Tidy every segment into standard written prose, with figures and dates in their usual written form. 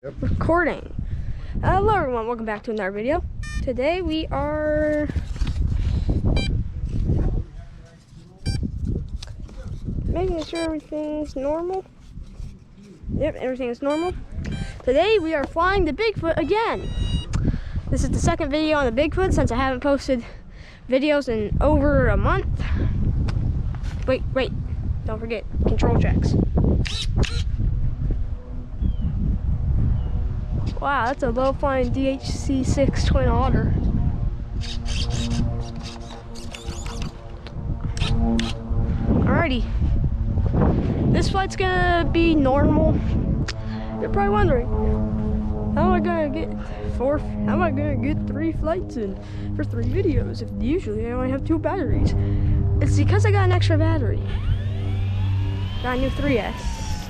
Yep. Recording. Hello everyone, welcome back to another video. Today we are making sure everything's normal. Yep, everything is normal. Today we are flying the Bigfoot again. This is the second video on the Bigfoot since I haven't posted videos in over a month. Wait, don't forget, control checks. Wow, that's a low-flying DHC-6 Twin Otter. Alrighty. This flight's gonna be normal. You're probably wondering, how am I gonna get 3 flights in for 3 videos if usually I only have 2 batteries? It's because I got an extra battery. Got a new 3S.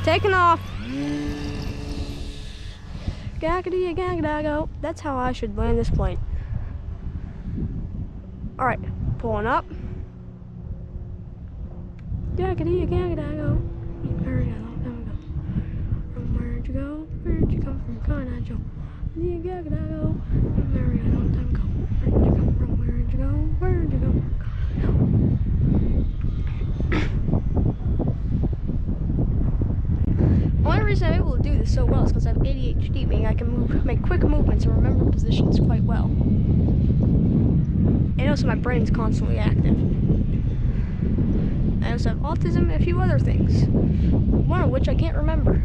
Taking off. Gaggedy gagadago. That's how I should land this plane. Alright, pulling up. Gaggedy gagadago. Very long time ago. From where'd you go? Where'd you come from? Kinda Joe. Gagadago. Very long time ago. Where'd you come from? Where'd you go? Where'd you go? The only reason I'm able to do this so well is because I have ADHD, meaning I can make quick movements and remember positions quite well. And also my brain's constantly active. I also have autism and a few other things, one of which I can't remember.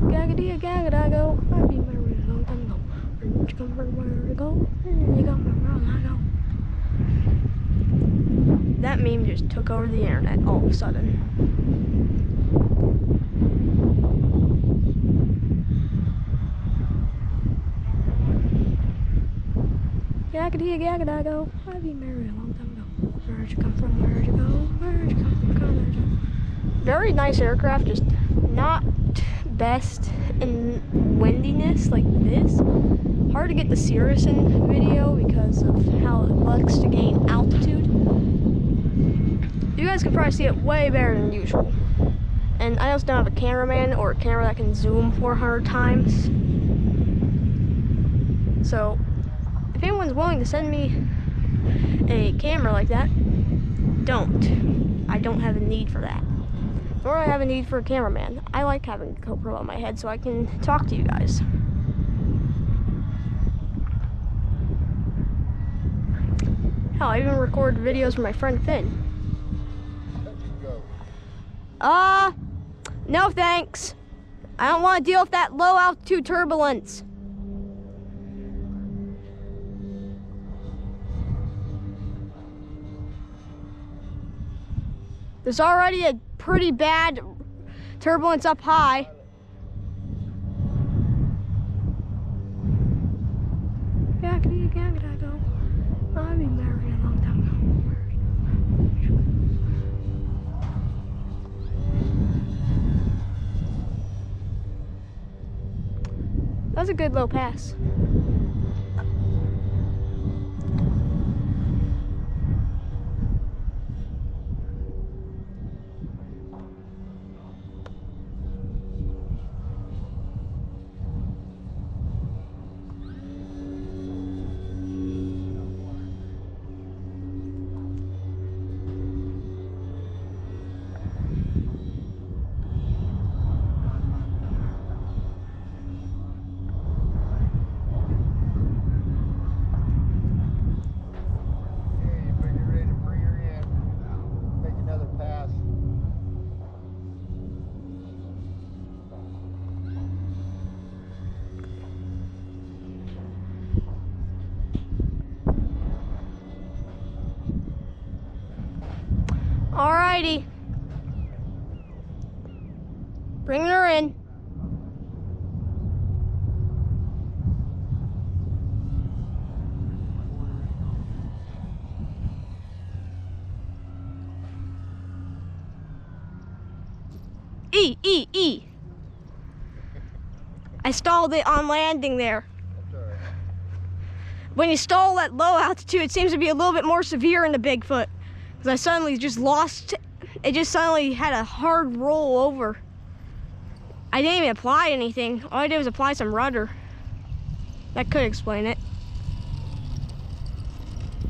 Gaggedy gagadago, I've been married a long time ago. Where'd you come from? Where to go? Where you come from? Where I go? That meme just took over the internet all of a sudden. Gaggedy gagadago, I've been married a long time ago. Where'd you come from? Where'd you go? Where'd you come from? Very nice aircraft, just not best in windiness like this. Hard to get the Cirrus in video because of how it likes to gain altitude. You guys can probably see it way better than usual. And I also don't have a cameraman or a camera that can zoom 400 times. So if anyone's willing to send me a camera like that, don't. I don't have a need for that. Nor do I have a need for a cameraman. I like having a GoPro on my head so I can talk to you guys. Hell, I even record videos for my friend Finn. No thanks. I don't want to deal with that low altitude turbulence. There's already a pretty bad turbulence up high. Gaggedy gagadago. I've been married a long time ago. That was a good low pass. Alrighty. Bring her in. E. I stalled it on landing there. That's all right. When you stall at low altitude, it seems to be a little bit more severe in the Bigfoot. Because I suddenly just lost, it just suddenly had a hard roll over. I didn't even apply anything. All I did was apply some rudder. That could explain it.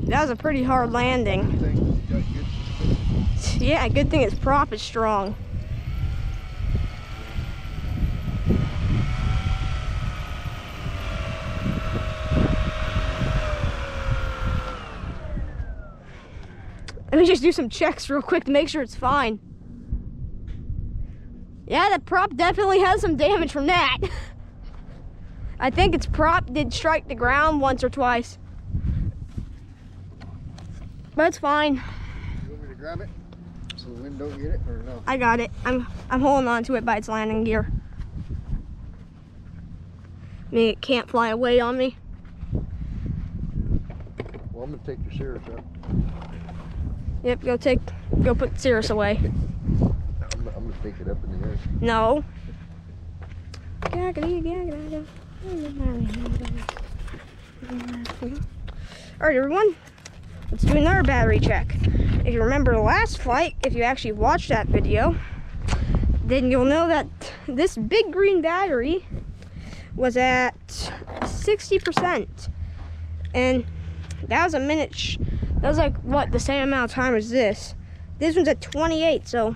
That was a pretty hard landing. Yeah, good thing its prop is strong. Let me just do some checks real quick to make sure it's fine. Yeah, the prop definitely has some damage from that. I think its prop did strike the ground once or twice. But it's fine. You want me to grab it so the wind don't get it, or no? I got it. I'm holding on to it by its landing gear. I mean, it can't fly away on me. Well, I'm gonna take your Cirrus up. Yep, go put Cirrus away. I'm gonna take it up in the air. No. Alright, everyone. Let's do another battery check. If you remember the last flight, if you actually watched that video, then you'll know that this big green battery was at 60%. And that was a minute. That was like, what, the same amount of time as this. This one's at 28, so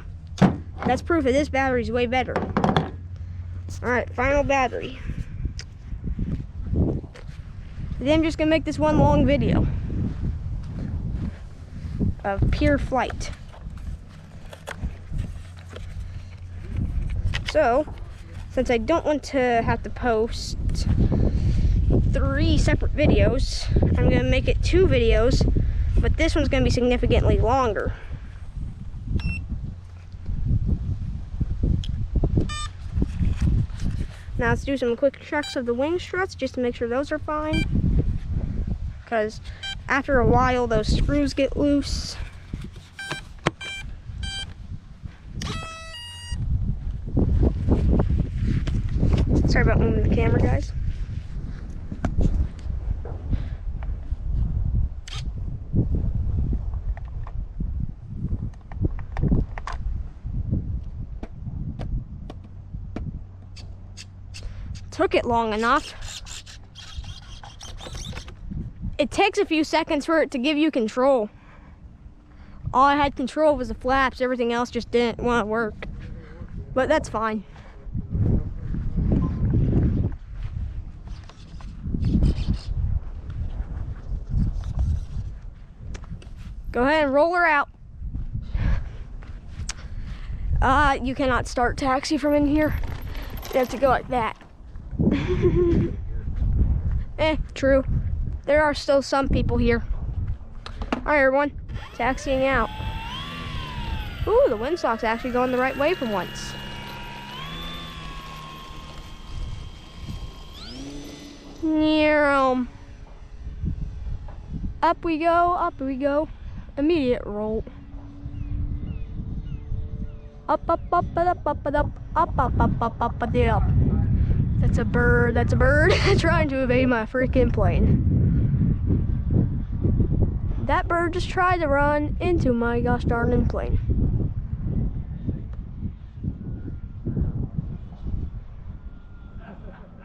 that's proof that this battery's way better. Alright, final battery. Then I'm just gonna make this one long video of pure flight. So, since I don't want to have to post 3 separate videos, I'm gonna make it 2 videos, but this one's gonna be significantly longer. Now let's do some quick checks of the wing struts just to make sure those are fine. Because after a while, those screws get loose. Sorry about moving the camera, guys. Took it long enough. It takes a few seconds for it to give you control. All I had control was the flaps. Everything else just didn't want to work. But that's fine. Go ahead and roll her out. You cannot start taxi from in here. You have to go like that. True. There are still some people here. Alright, everyone. Taxiing out. Ooh, the windsock's actually going the right way for once. Up we go, up we go. Immediate roll. Up, up, up, up, up, up, up, up, up, up, up, up, up. That's a bird, that's a bird trying to evade my freaking plane. That bird just tried to run into my gosh darn plane.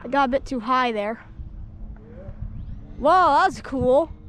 I got a bit too high there. Whoa, that's cool.